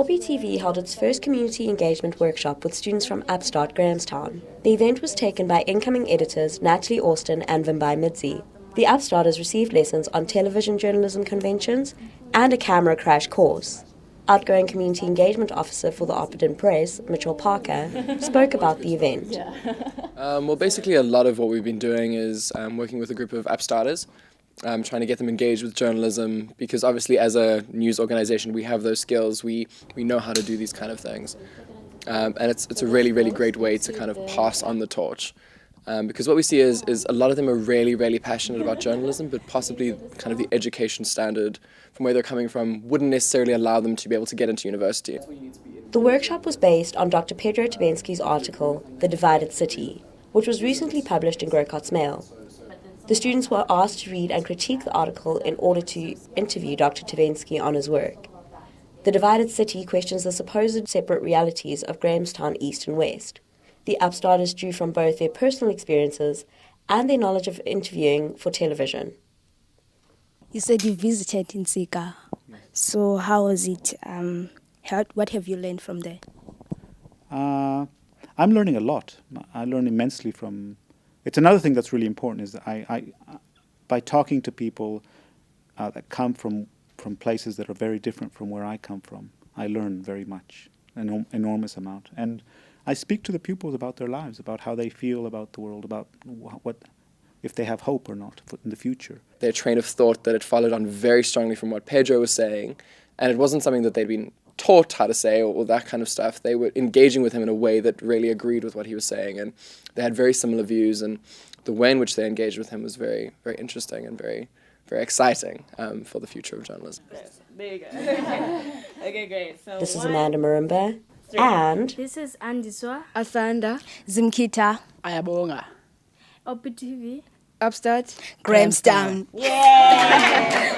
Oppi TV held its first community engagement workshop with students from Upstart, Grahamstown. The event was taken by incoming editors Natalie Austin and Vimbai Midzi. The Upstarters received lessons on television journalism conventions and a camera crash course. Outgoing Community Engagement Officer for the Oppidan Press, Mitchell Parker, spoke about the event. Well, basically a lot of what we've been doing is working with a group of Upstarters, trying to get them engaged with journalism, because obviously as a news organization we have those skills, we know how to do these kind of things. And it's a really, really great way to kind of pass on the torch. Because what we see is a lot of them are really, really passionate about journalism, but possibly kind of the education standard from where they're coming from wouldn't necessarily allow them to be able to get into university. The workshop was based on Dr. Pedro Tabensky's article, The Divided City, which was recently published in Grokot's Mail. The students were asked to read and critique the article in order to interview Dr. Tabensky on his work. The Divided City questions the supposed separate realities of Grahamstown East and West. The Upstarters drew from both their personal experiences and their knowledge of interviewing for television. You said you visited in Sika. So how was it? What have you learned from there? I'm learning a lot. I learn immensely from... It's another thing that's really important, is that I by talking to people that come from places that are very different from where I come from, I learn very much, an enormous amount. And I speak to the pupils about their lives, about how they feel about the world, about what if they have hope or not in the future. Their train of thought that it followed on very strongly from what Pedro was saying, and it wasn't something that they'd been taught how to say or that kind of stuff. They were engaging with him in a way that really agreed with what he was saying, and they had very similar views, and the way in which they engaged with him was very, very interesting and very, very exciting for the future of journalism. There you go. Okay, great. So This is Amanda Marimba. And This is Andiswa, Asanda, Zimkita, Ayabonga. Oppi TV. Upstart, Grahamstown. yeah.